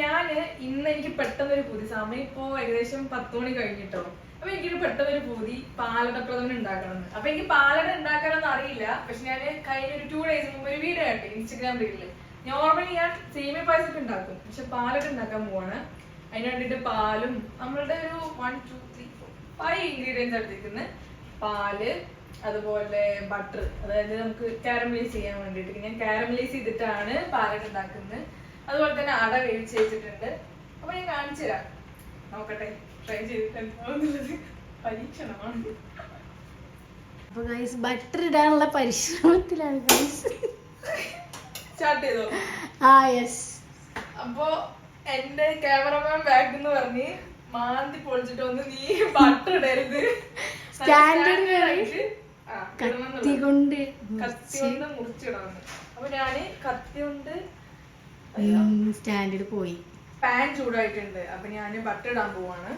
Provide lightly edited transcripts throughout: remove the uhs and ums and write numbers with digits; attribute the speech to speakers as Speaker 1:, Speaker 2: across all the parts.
Speaker 1: ഞാന് ഇന്ന് എനിക്ക് പെട്ടെന്നൊരു പൂതി, സമയം ഇപ്പൊ ഏകദേശം 10 മണി കഴിഞ്ഞിട്ടോ. അപ്പൊ എനിക്കൊരു പെട്ടെന്നൊരു പൂതി പാലടപ്രഥമൻ ഉണ്ടാക്കണമെന്ന്. അപ്പൊ എനിക്ക് പാലട ഉണ്ടാക്കാനൊന്നും അറിയില്ല. പക്ഷെ ഞാൻ കഴിഞ്ഞ ഒരു 2 days മുമ്പ് ഒരു വീഡിയോ ആയിട്ട് ഇൻസ്റ്റാഗ്രാം റീലില് നോർമലി ഞാൻ സേമിയ പായസമൊക്കെ ഉണ്ടാക്കും, പക്ഷെ പാലട ഉണ്ടാക്കാൻ പോവാണ്. അതിന് വേണ്ടിട്ട് പാലും നമ്മളുടെ ഒരു 1 2 3 4 5 ഇൻഗ്രീഡിയൻസ് എടുത്തിരിക്കുന്നത്. പാല്, അതുപോലെ ബട്ടർ, അതായത് നമുക്ക് കാരമലൈസ് ചെയ്യാൻ വേണ്ടിയിട്ട് ഞാൻ കാരമലൈസ് ചെയ്തിട്ടാണ് പാലട ഉണ്ടാക്കുന്നത്. അതുപോലെ തന്നെ അട വേവിച്ച് വെച്ചിട്ടുണ്ട്. അപ്പൊ ഞാൻ കാണിച്ചു തരാം, നോക്കട്ടെ ട്രൈ ചെയ്തിട്ടുള്ളത്. പരീക്ഷണമാണ്.
Speaker 2: അപ്പൊ ഗൈസ് ബട്ടർ ഇടാനുള്ള പരിശ്രമത്തിലാണ് ഗൈസ്.
Speaker 1: സ്റ്റാർട്ട് ചെയ്തോ?
Speaker 2: ആ യെസ്.
Speaker 1: അപ്പൊ എന്റെ ക്യാമറമാൻ ബാക്ക് എന്ന് പറഞ്ഞ് മാന്തി പൊളിച്ചിട്ട് ഒന്ന് നീ ബട്ടർ ഇടരുത്,
Speaker 2: കത്തി കൊണ്ട്
Speaker 1: മുറിച്ചിടാന്ന്. അപ്പൊ ഞാന് കത്തി കൊണ്ട്
Speaker 2: സ്റ്റാൻഡേർഡ് പോയി.
Speaker 1: പാൻ ചൂടായിട്ടുണ്ട്. അപ്പൊ ഞാന് ബട്ടർ ഇടാൻ പോവാണ്.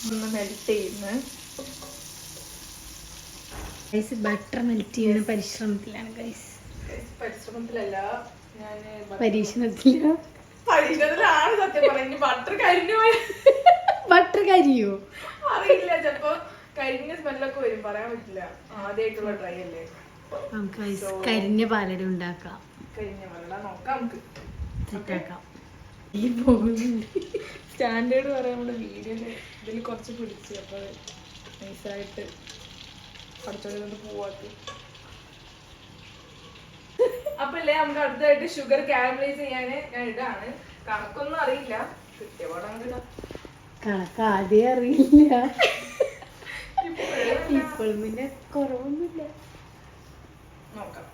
Speaker 1: ഒന്ന് മെൽറ്റ് ചെയ്യുന്നു.
Speaker 2: ബട്ടർ മെൽറ്റ് ചെയ്യുന്ന പരിശ്രമത്തിലാണ് ഗൈസ്.
Speaker 1: പരിശ്രമത്തിലല്ല, ഞാന്
Speaker 2: പരീക്ഷണത്തിലാണ്.
Speaker 1: സത്യം പറഞ്ഞു. ബട്ടർ കരിഞ്ഞു പോയി.
Speaker 2: ബട്ടർ കരിയോ
Speaker 1: അറിയില്ല, ചിലപ്പോ കരിഞ്ഞ സ്മെല്ലൊക്കെ വരും, പറയാൻ പറ്റില്ല. ആദ്യമായിട്ടുള്ള ട്രൈ അല്ലേ.
Speaker 2: നമുക്ക് കരിഞ്ഞ പാലട ഉണ്ടാക്കാം.
Speaker 1: കരിഞ്ഞ പാലട നോക്കാം, നമുക്ക്
Speaker 2: സെറ്റാക്കാം.
Speaker 1: ഈ പോകുന്നുണ്ട് സ്റ്റാൻഡേർഡ് പറയാൻ നമ്മുടെ വീഡിയോയില് ഇതിൽ കുറച്ച് പിടിച്ച്, അപ്പൊ നൈസായിട്ട് പഠിച്ചോണ്ട് പോവാത്തി. അപ്പൊ അല്ലേ നമുക്ക് അടുത്തായിട്ട് ഷുഗർ കാരമലൈസ് ചെയ്യാന് ഞാൻ ഇടാണ്. കണക്കൊന്നും അറിയില്ല, കൃത്യപാടാണ്.
Speaker 2: കണക്ക് ആദ്യം അറിയില്ല, ഇപ്പോഴും പിന്നെ കുറവൊന്നുമില്ല.
Speaker 1: നോക്കാം.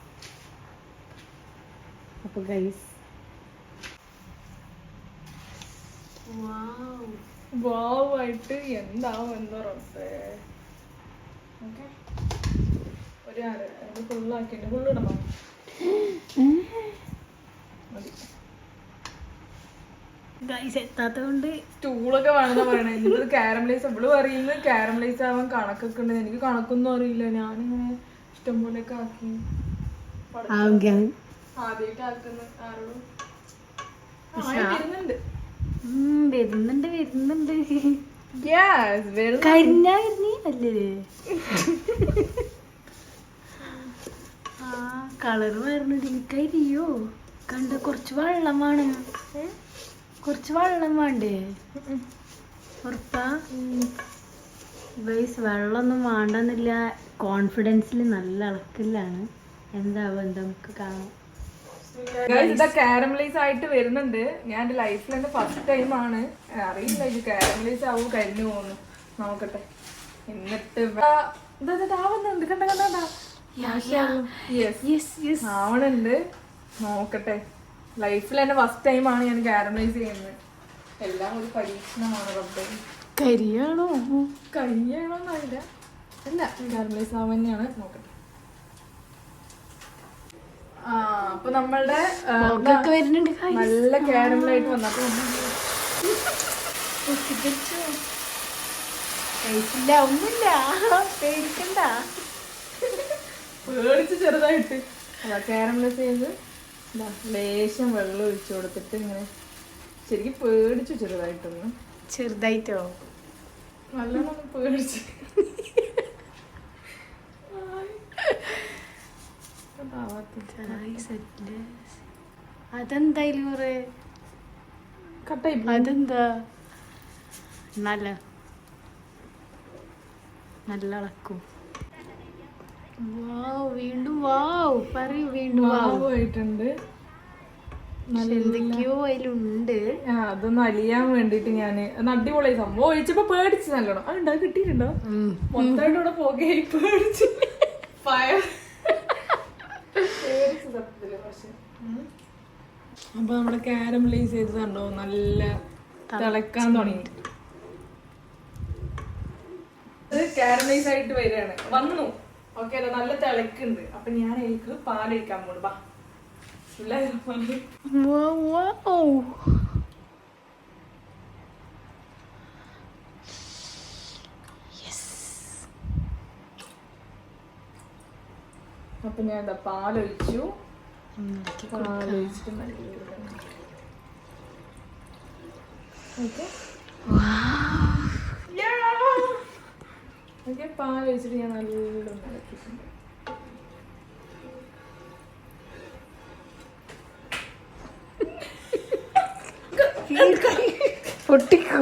Speaker 2: അപ്പൊ ഗൈസ്
Speaker 1: വാവായിട്ട് എന്താവും എന്തോ റബ്ബേ. ഒരു ഫുള്ളാക്കിണ്ട്. ഫുള്ളിടണോ? മതി.
Speaker 2: ഗൈസ് എത്താത്ത കൊണ്ട്
Speaker 1: സ്റ്റൂളൊക്കെ വേണമെന്നാ പറയണേ. ഇത് കാരമലൈസ്, അവള് പറയുന്നത് കാരമലൈസ് ആവാൻ കണക്കൊക്കെ ഉണ്ട്. എനിക്ക് കണക്കൊന്നും അറിയില്ല. ഞാനിങ്ങനെ ഇഷ്ടം പോലെയൊക്കെ ആക്കി ആദ്യമായിട്ട് ആക്കുന്ന ആരോടും വരുന്നുണ്ട്.
Speaker 2: വരുന്നുണ്ട് വരുന്നുണ്ട്.
Speaker 1: കരിഞ്ഞ
Speaker 2: അല്ലേ? ആ കളറ് വരുന്നുണ്ട്. കരിയോ കണ്ട? കുറച്ച് വെള്ളമാണ്, കുറച്ച് വെള്ളം വേണ്ടേ? ഉറപ്പാ ഗൈസ്? വെള്ളമൊന്നും വേണ്ടെന്നില്ല, കോൺഫിഡൻസിൽ നല്ല ഇളക്കില്ലാണ്. എന്താവും എന്താ നമുക്ക് കാണാം.
Speaker 1: ഇതാ കാരമലൈസ് ആയിട്ട് വരുന്നുണ്ട്. ഞാൻ എന്റെ ലൈഫിൽ എന്റെ ഫസ്റ്റ് ടൈം ആണ്. അറിയില്ല ഇത് കാരമലൈസ് ആവൂ കരിഞ്ഞു പോകുന്നു. നോക്കട്ടെ. എന്നിട്ട് ആവുന്നുണ്ട്, കണ്ട കണ്ട ആവണുണ്ട്. നോക്കട്ടെ. ലൈഫിൽ എന്റെ ഫസ്റ്റ് ടൈം ആണ് ഞാൻ കാരമലൈസ് ചെയ്യുന്നത്. എല്ലാം ഒരു പരീക്ഷണമാണ്. റബ്ബേ,
Speaker 2: കരിയാണോ
Speaker 1: കരിയാണോന്നറിയില്ല. അല്ല, കാരമലൈസ് ആവാൻ തന്നെയാണ്. നോക്കട്ടെ. അപ്പൊ നമ്മളുടെ നല്ല കാരമലായിട്ട് വന്നപ്പോ
Speaker 2: ഒന്നുമില്ല, പേടിക്കണ്ട.
Speaker 1: പേടിച്ച് ചെറുതായിട്ട് കാരമലൈസ് ചെയ്ത് ലേശം വെള്ളം ഒഴിച്ചു കൊടുത്തിട്ട് ഇങ്ങനെ ശരിക്കും പേടിച്ചു ചെറുതായിട്ടൊന്ന്.
Speaker 2: ചെറുതായിട്ടോ?
Speaker 1: നല്ലോണം പേടിച്ച്.
Speaker 2: അതെന്തായാലും
Speaker 1: കട്ടായി.
Speaker 2: അതെന്താ? നല്ല നല്ല ഇളക്കും. വീണ്ടും വാവ് പറയൂ. വീണ്ടും
Speaker 1: ആയിട്ടുണ്ട്.
Speaker 2: എന്തൊക്കെയോ അതിലുണ്ട്.
Speaker 1: അതൊന്ന് അലിയാൻ വേണ്ടിട്ട് ഞാന് അടിപൊളി സംഭവം ഒഴിച്ചപ്പോ പേടിച്ച് നല്ലോണം. അതുണ്ടോ? കിട്ടിയിട്ടുണ്ടോ? മൊത്തമായിട്ട് ഇവിടെ പോകെ പേടിച്ച് ഫയർ. അപ്പൊ നമ്മുടെ കാരമലൈസ് ചെയ്ത് കണ്ടോ, നല്ല തിളക്കാൻ തുടങ്ങി. ഇത് കാരമലൈസ് ആയിട്ട് വരികയാണ്. വന്നു. ഓക്കെ, നല്ല തിളക്കുണ്ട്. അപ്പൊ ഞാൻ എനിക്ക് പാലൊഴിക്കാൻ പോകുന്നു. ബാ. അപ്പൊ ഞാൻ എന്താ പാലൊഴിച്ചു. പാലൊഴിച്ചിട്ട് പാലൊഴിച്ചിട്ട് ഞാൻ നല്ലോണം ഇളക്കിയിട്ടുണ്ട്. പൊട്ടിക്കാൻ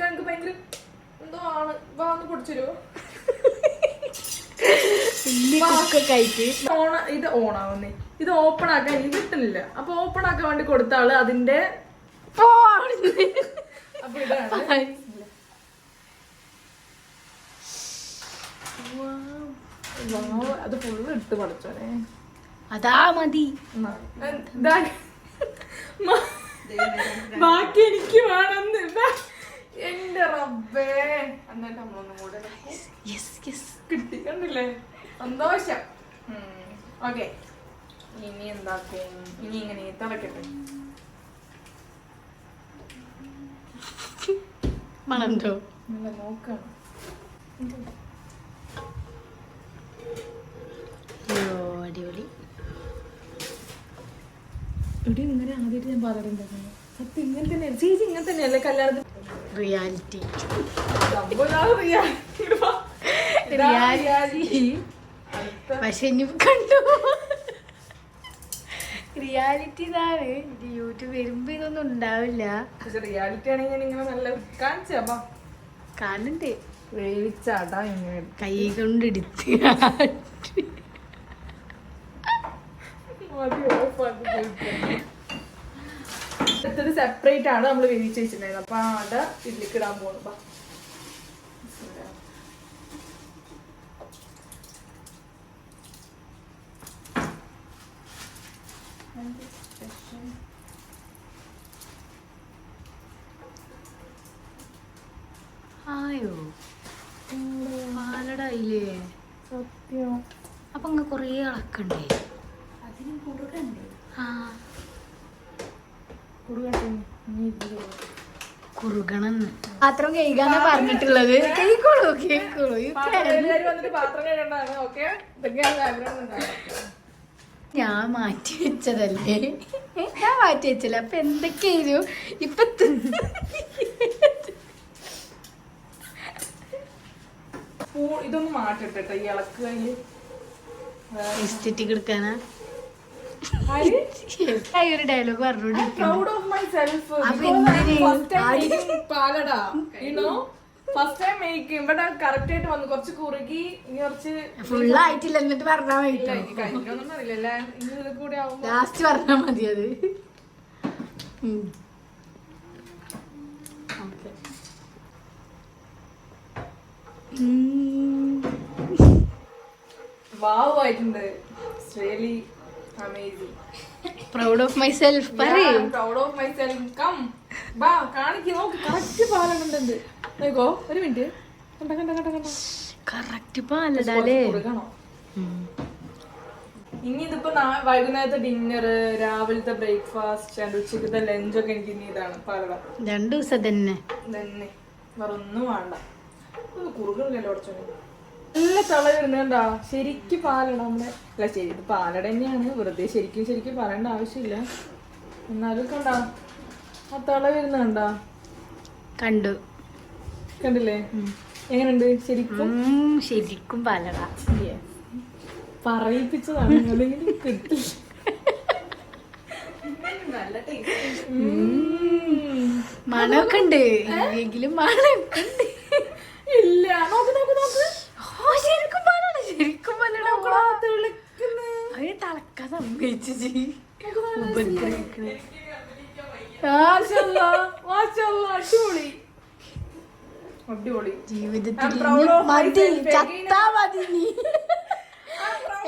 Speaker 1: എനിക്ക് ഭയങ്കര എന്തോ ആണ്. ഒന്ന് പൊടിച്ചരുവോ? ഇത് ഓണാവുന്നേ. ഇത് ഓപ്പൺ ആക്കാൻ എനിക്ക് കിട്ടുന്നില്ല. അപ്പൊ ഓപ്പൺ ആക്കാൻ വേണ്ടി കൊടുത്ത ആള് അതിന്റെ അപ്പൊ ഇതാണ്. അത് ഫുള്ള് ഇട്ട് പഠിച്ചോനെ.
Speaker 2: അതാ മതി.
Speaker 1: ബാക്കി എനിക്ക് വേണമെന്ന്. എന്റെ റബ്ബേ. എന്നിട്ട് നമ്മളൊന്നും കൂടെ കിട്ടി. കണ്ടില്ലേ? സന്തോഷം. ഓക്കെ, ഇനി എന്താക്കും? ഇനി ഇങ്ങനെ തിളക്കട്ടെ.
Speaker 2: മണന്തോ
Speaker 1: നോക്കണം.
Speaker 2: അടിപൊളി.
Speaker 1: ഇവിടെ ഇങ്ങനെ ആദ്യമായിട്ട് ഞാൻ പാലടുണ്ടാക്കുന്നത്. സത്യം ഇങ്ങനെ തന്നെയാണ് ചേച്ചി. ഇങ്ങനെ തന്നെയല്ലേ കല്യാണത്തിന്?
Speaker 2: റിയാലിറ്റി. പക്ഷെ ഇനി കണ്ടു റിയാലിറ്റി ഇതാണ്. യൂട്യൂബ് വരുമ്പോ ഇതൊന്നും ഉണ്ടാവില്ല.
Speaker 1: പക്ഷെ റിയാലിറ്റി ആണെങ്കിൽ ഞാൻ ഇങ്ങനെ നല്ല കാണിച്ചാ
Speaker 2: കാണണ്ടേ?
Speaker 1: വേവിച്ചാട്ടാ ഇങ്ങനെ
Speaker 2: കൈ കൊണ്ട് എടുത്ത്
Speaker 1: അടുത്തത് സെപ്പറേറ്റ് ആണ് നമ്മൾ വേവിച്ച് വെച്ചിട്ടുണ്ടായിരുന്നത്. അപ്പൊ അട ഇതിലേക്ക് ഇടാൻ പോകുന്നു.
Speaker 2: ആയോ പാലടായില്ലേ?
Speaker 1: സത്യം.
Speaker 2: അപ്പൊ അങ്ങ് കൊറേ ഇളക്കണ്ടേ?
Speaker 1: അതിന് കുറുകണ്ടേ?
Speaker 2: കുറുകണം. പാത്രം കഴുകാന്നാ പറഞ്ഞിട്ടുള്ളത്. കേക്കോളൂ കേക്കോളൂ. ഞാൻ മാറ്റി വെച്ചതല്ലേ. ഞാൻ മാറ്റി വെച്ചല്ലേ. അപ്പൊ എന്തൊക്കെയായിരുന്നു ഇപ്പൊ?
Speaker 1: ഇതൊന്ന് മാറ്റട്ടെ. ഈ ഇളക്ക് കയ്യില്
Speaker 2: എസ്തെറ്റിക് എടുക്കാനാ ഒരു ഡയലോഗ് പറഞ്ഞോണ്ടിരിക്കും.
Speaker 1: കുറച്ച് കുറുകി
Speaker 2: ഫുള്ളായിട്ടില്ല. എന്നിട്ട് പറഞ്ഞാ മതി. ലാസ്റ്റ് പറഞ്ഞാ മതി അത്.
Speaker 1: വാവ് ആയിട്ടുണ്ട്. Really amazing.
Speaker 2: Proud of myself.
Speaker 1: Yeah, I'm proud of myself. Come. ബാ കാണിക്ക്. നോക്ക് കറക്റ്റ് പാലുണ്ട്. നോക്കോ ഒരു മിനിറ്റ്.
Speaker 2: കറക്റ്റ് പാലടാലേ.
Speaker 1: ഇനി ഇതിപ്പോ വൈകുന്നേരത്തെ ഡിന്നർ, രാവിലത്തെ ബ്രേക്ക്ഫാസ്റ്റ്, ഉച്ചക്കത്തെ ലഞ്ചൊക്കെ എനിക്ക് ഇനി ഇതാണ് പാലട.
Speaker 2: 2 ദിവസം തന്നെ
Speaker 1: വേറെ ഒന്നും വേണ്ട. ഒന്ന് കുറുകളില്ലല്ലോ അടച്ചോനെ. നല്ല തള വരുന്നുണ്ടാ. ശരിക്കും പാലട നമ്മളെ അല്ല ശരി ഇത് പാലട തന്നെയാണ്. വെറുതെ ശരിക്കും പറയേണ്ട ആവശ്യമില്ല. എന്നാലും കണ്ടാ ആ തള വരുന്നുണ്ടാ?
Speaker 2: കണ്ടു.
Speaker 1: കണ്ടില്ലേ? എങ്ങനെയുണ്ട്?
Speaker 2: ശരിക്കും പാലട.
Speaker 1: പറയിപ്പിച്ചതാണ്. കിട്ടി.
Speaker 2: മണമൊക്കെ ഉണ്ട്. എങ്കിലും മണമൊക്കെ ഉണ്ട്.
Speaker 1: ഇല്ല. നോക്ക് നോക്ക് നോക്ക്.
Speaker 2: ശരിക്കും പാലട. ശരിക്കും പാലട. അതിന് തളക്കാൻ സമ്മതിച്ചു.
Speaker 1: അടിപൊളി.
Speaker 2: ജീവിതത്തിൽ മതി. ചത്താ മതി നീ.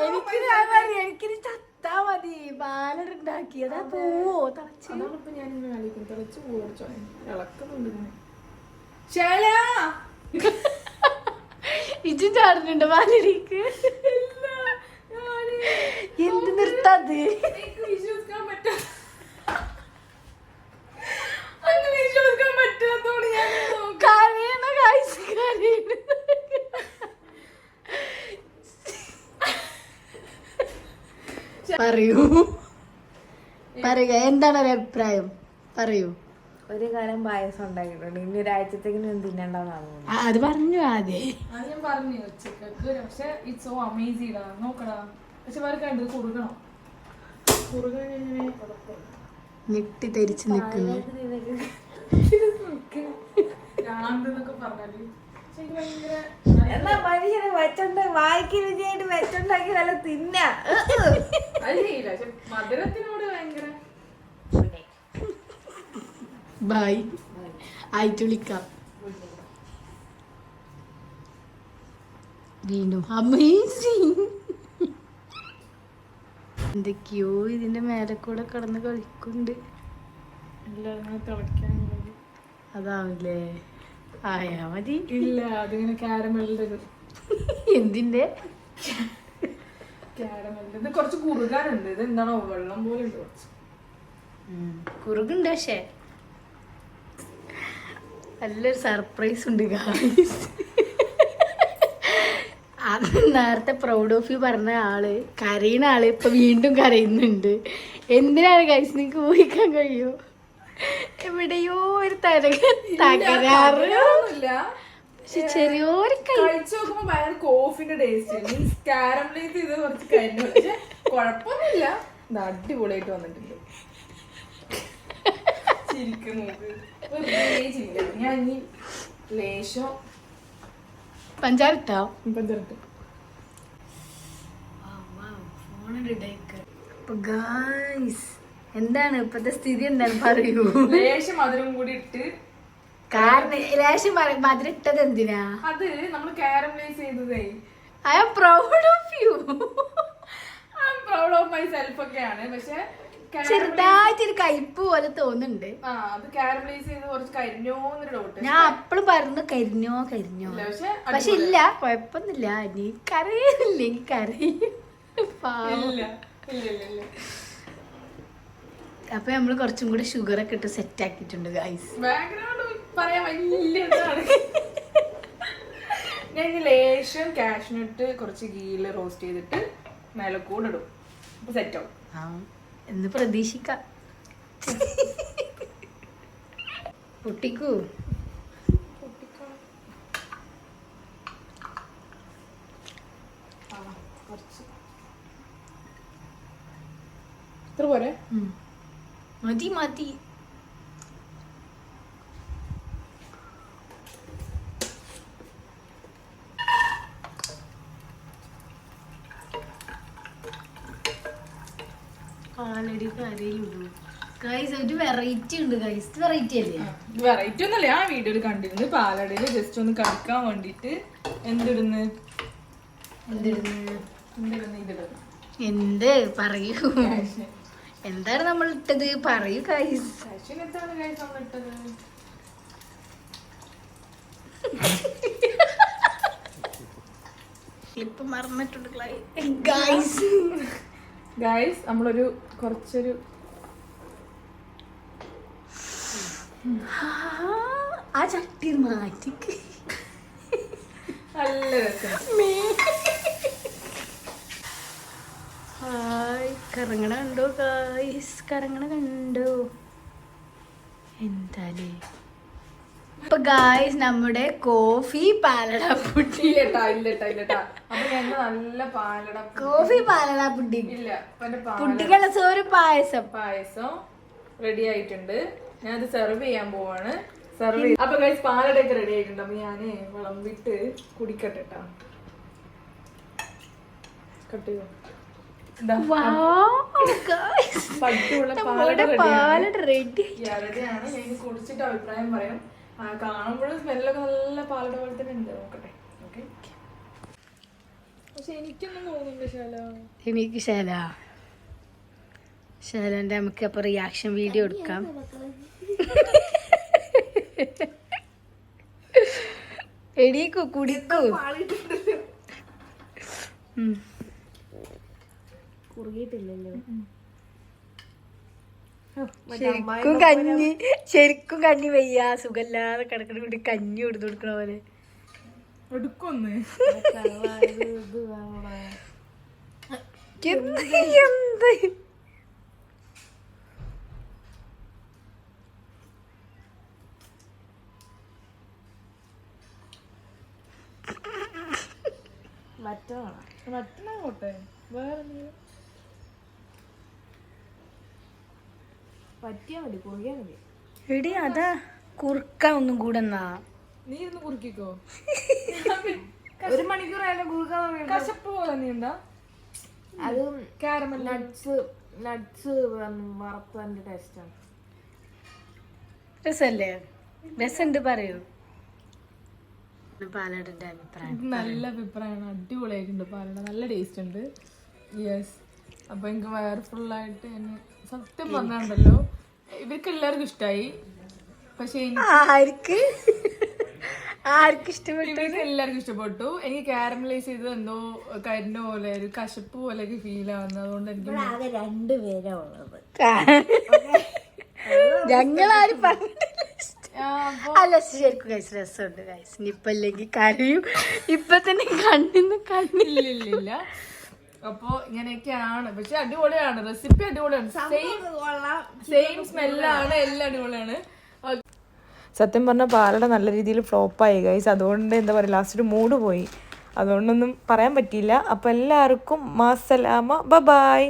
Speaker 2: എനിക്കിനി ചത്താ മതി. പാലട ഉണ്ടാക്കിയതാ പോവോ തളച്ച്.
Speaker 1: അതാണിപ്പോ ഞാനിങ്ങനെ ആലോചിക്കും. തിളച്ച് പോവോ ഇളക്കുന്നുണ്ട്.
Speaker 2: ഇജും ചാടുന്നുണ്ട് പാലടിക്ക്. എന്ത് നിർത്താത്? പറയുക എന്താണ് ഒരു അഭിപ്രായം പറയൂ.
Speaker 3: ഒരു കാലം പായസം ഉണ്ടാക്കിയിട്ടുണ്ട്, ഇനി ഒരാഴ്ചത്തേക്ക് തിന്നണ്ടെന്നാണ്.
Speaker 2: അത് പറഞ്ഞു ആദ്യം.
Speaker 1: അത് ഞാൻ പറഞ്ഞു ഉച്ചക്ക്. പക്ഷെ ഇറ്റ്സ് സോ അമേസിംഗ് നോക്കടാ. പക്ഷെ വേറെ ഉണ്ട് കുറുകണം.
Speaker 2: ഞെട്ടി തെരിച്ച് നിൽക്കുന്നു.
Speaker 1: എന്നൊക്കെ പറഞ്ഞാല്
Speaker 3: എന്നാ മനുഷ്യനെ വായിക്ക് രുചിയായിട്ട് വെച്ചുണ്ടാക്കി നല്ല തിന്നാ.
Speaker 1: അത് ചെയ്യില്ല. പക്ഷെ മധുരത്തിനോട് ഭയങ്കര
Speaker 2: ബൈ ആയിട്ട് വിളിക്കാം വീണ്ടും. അമേസിങ്. എന്തൊക്കെയോ ഇതിന്റെ മേലെ കൂടെ കടന്ന് കളിക്കുന്നുണ്ട്.
Speaker 1: എല്ലാവരും തിളയ്ക്കാനുള്ളത്
Speaker 2: അതാവില്ലേ? ആയാ മതി.
Speaker 1: ഇല്ല, അതിങ്ങനെ കാരമലിന്റെ
Speaker 2: എന്തിന്റെ
Speaker 1: കാരമലിന്റെ ഇത് കുറച്ച് കുറുകാനുണ്ട്. ഇത് എന്താണോ വെള്ളം പോലെ ഉണ്ട് കുറച്ച്.
Speaker 2: കുറുകുണ്ട്. പക്ഷേ നല്ലൊരു സർപ്രൈസ് ഉണ്ട് ഗായ്സ്. അത് നേരത്തെ പ്രൗഡ് ഓഫ് യു പറഞ്ഞ ആള്, കരയുന്ന ആള് ഇപ്പൊ വീണ്ടും കരയുന്നുണ്ട്. എന്തിനാണ് ഗൈസ്? നിങ്ങൾക്ക് ഊഹിക്കാൻ കഴിയുമോ? എവിടെയോ ഒരു തകരാറ്. പക്ഷെ ചെറിയൊരു
Speaker 1: കഴിച്ചു നോക്കുമ്പോ ഭയങ്കര കോഫിന്റെ ടേസ്റ്റ്. മീൻസ് കാരമലൈസ് ചെയ്ത് കുറച്ച് കഴിഞ്ഞു. പക്ഷെ കുഴപ്പമൊന്നുമില്ല. ഇത് അടിപൊളിയായിട്ട് വന്നിട്ടുണ്ട്. ചിരിക്കുന്നു. ഞാൻ ഇനി ലേശം
Speaker 2: പഞ്ചാര ഇട്ടോ. അപ്പൊ ഗായ്സ് എന്താണ് ഇപ്പത്തെ സ്ഥിതി? എന്താണ് പറയൂ.
Speaker 1: ലേശം മധുരം കൂടി ഇട്ട്.
Speaker 2: കാരണം ലേശം മധുരം ഇട്ടത് എന്തിനാ?
Speaker 1: അത് നമ്മൾ കാരമലൈസ് ചെയ്തതേ.
Speaker 2: I am proud of you.
Speaker 1: I am proud of myself ഒക്കെയാണ്. പക്ഷെ
Speaker 2: ചെറുതായിട്ടൊരു കയ്പ് പോലെ തോന്നുന്നുണ്ട്.
Speaker 1: അത് കാരമലൈസ് ചെയ്ത് കുറച്ച് കരിഞ്ഞോന്നൊരു ഡൗട്ട്.
Speaker 2: ഞാൻ അപ്പഴും പറഞ്ഞു കരിഞ്ഞോ. പക്ഷെ ഇല്ല, കൊഴപ്പൊന്നുമില്ല. നീ കരയില്ല, കരയും. അപ്പൊ നമ്മള് കുറച്ചും കൂടി ഷുഗർ ഒക്കെ ഇട്ട് സെറ്റ് ആക്കിയിട്ടുണ്ട് ഗൈസ്.
Speaker 1: പറയാൻ വലിയ ഞാൻ ഇനി ലേശം കാഷ്നട്ട് കുറച്ച് ഗീല് റോസ്റ്റ് ചെയ്തിട്ട് മേലെ കൂടെ ഇടും. അപ്പൊ സെറ്റ് ആവും
Speaker 2: എന്ന് പ്രതീക്ഷിക്കാം. പൊട്ടിക്കൂ.
Speaker 1: ഇത്ര പോരെ?
Speaker 2: മതി മതി. പാലടി കരയിലുള്ളൂ ഗൈസ്. ഒരു വെറൈറ്റി ഉണ്ട് ഗൈസ്. വെറൈറ്റി അല്ലേ?
Speaker 1: വെറൈറ്റി ഒന്നല്ല, ആ വീഡിയോയിൽ കണ്ടിരുന്നു. പാലടയില് ജസ്റ്റ് ഒന്ന് കളിക്കാൻ വേണ്ടിട്ട് എന്തിടുന്നു ഇതിടുന്നു.
Speaker 2: എന്ത് പറയൂ. എന്താണ് നമ്മൾ ഇട്ടത് പറയൂ ഗൈസ്.
Speaker 1: എന്താണ് ഗൈസ് നമ്മൾ ഇട്ടത്?
Speaker 2: Clip മറന്നിട്ടുണ്ട് guys.
Speaker 1: ഗൈസ് നമ്മളൊരു കുറച്ചൊരു
Speaker 2: ആ ചട്ടി മാറ്റി.
Speaker 1: നല്ല രസം.
Speaker 2: ഹായ്, കറങ്ങണ കണ്ടോ ഗൈസ്? കറങ്ങണ കണ്ടോ? എന്താലേ അപ്പൊ ഗായ്സ് നമ്മുടെ കോഫി പാലട പുഡിംഗ്.
Speaker 1: ഇല്ലട്ടാ. അപ്പൊ ഞങ്ങൾ നല്ല പാലട
Speaker 2: കോഫി പാലട പുഡിംഗ്
Speaker 1: ഇല്ല
Speaker 2: പുഡിംഗ് സോറി
Speaker 1: പായസം റെഡി ആയിട്ടുണ്ട്. ഞാനത് സെർവ് ചെയ്യാൻ പോവാണ്. അപ്പൊ ഗൈസ് പാലടയൊക്കെ റെഡി ആയിട്ടുണ്ട്. അപ്പൊ ഞാന് വിളമ്പിട്ട് കുടിക്കട്ടെ. കട്ട് ചെയ്യോ?
Speaker 2: പാലട റെഡി
Speaker 1: റെഡിയാണ്. ഞാൻ കുടിച്ചിട്ട് അഭിപ്രായം പറയാം. കാണുമ്പോഴും സ്മെല്ലൊക്കെ നല്ല പാലട പോലെ തന്നെ ഉണ്ട്. നോക്കട്ടെ. ഓക്കെ. പക്ഷെ എനിക്കൊന്നും തോന്നുന്നുണ്ട്
Speaker 2: എനിക്ക് ശാലന്റെ നമുക്ക് അപ്പൊ റിയാക്ഷൻ വീഡിയോ എടുക്കാം. എടീക്കു കുടിക്കൂ. കുറുകിയിട്ടില്ലല്ലോ. ശരിക്കും കഞ്ഞി വയ്യ, സുഖല്ലാതെ കിടക്കണ കൂടി കഞ്ഞി കൊടുത്തു കൊടുക്കണ പോലെ
Speaker 1: എടുക്കൊന്ന്.
Speaker 2: എന്ത്
Speaker 1: മറ്റന്നാകോട്ടെ വേറെ
Speaker 3: പറ്റിയാ മതി കുറിയാ മതി.
Speaker 2: എടി അതാ കുറുക്ക ഒന്നും കൂടെ എന്നാ
Speaker 1: നീ ഇരുന്ന് കുറുക്കിക്കോ.
Speaker 3: 1 മണിക്കൂറായാലും കുറുക്കാൻ
Speaker 1: കശപ്പ് പോലെ നീ എന്താ
Speaker 3: അത്
Speaker 1: കാരമൽ
Speaker 3: നട്ട്സ് വറുത്തതിന്റെ ടേസ്റ്റാണ്.
Speaker 2: രസല്ലേ? രസമുണ്ട് പറയൂ. പാലടന്റെ അഭിപ്രായം
Speaker 1: നല്ല അഭിപ്രായമാണ്. അടിപൊളിയായിട്ടുണ്ട് പാലട, നല്ല ടേസ്റ്റ് ഉണ്ട്. യെസ്. അപ്പൊ എനിക്ക് വയറ് ഫുള്ളായിട്ട് എന്നെ സത്യം പറഞ്ഞുണ്ടല്ലോ ഇവർക്ക് എല്ലാവർക്കും ഇഷ്ടമായി. പക്ഷെ
Speaker 2: ആർക്ക് ഇഷ്ടപ്പെട്ടു?
Speaker 1: ഇവർക്ക് എല്ലാവർക്കും ഇഷ്ടപ്പെട്ടു. എനിക്ക് കാരമലൈസ് ചെയ്ത് എന്തോ കരിഞ്ഞ പോലെ ഒരു കശപ്പ് പോലെയൊക്കെ ഫീൽ ആവുന്നത്. അതുകൊണ്ട് എനിക്ക്
Speaker 3: ആകെ 2 പേരാ ഉള്ളത്.
Speaker 2: ഞങ്ങളാരും പറഞ്ഞിട്ടില്ല. അല്ല ശരിക്കും കഴിച്ച് രസമുണ്ട് കഴിച്ച്. ഇനിയിപ്പൊ അല്ലെങ്കിൽ കരയും. ഇപ്പൊ തന്നെ കണ്ണില്ല.
Speaker 1: അപ്പൊ ഇങ്ങനെയൊക്കെയാണ്. പക്ഷെ അടിപൊളിയാണ്, റെസിപ്പി അടിപൊളിയാണ്, സെയിം സ്മെല്ലാണ്, എല്ലാം അടിപൊളിയാണ്. സത്യം പറഞ്ഞാൽ പാലട നല്ല രീതിയിൽ ഫ്ലോപ്പായി ഗൈസ്. അതുകൊണ്ട് എന്താ പറയുക, ലാസ്റ്റ് ഒരു മൂഡ് പോയി. അതുകൊണ്ടൊന്നും പറയാൻ പറ്റിയില്ല. അപ്പോൾ എല്ലാവർക്കും മാസലാമ, ബൈ.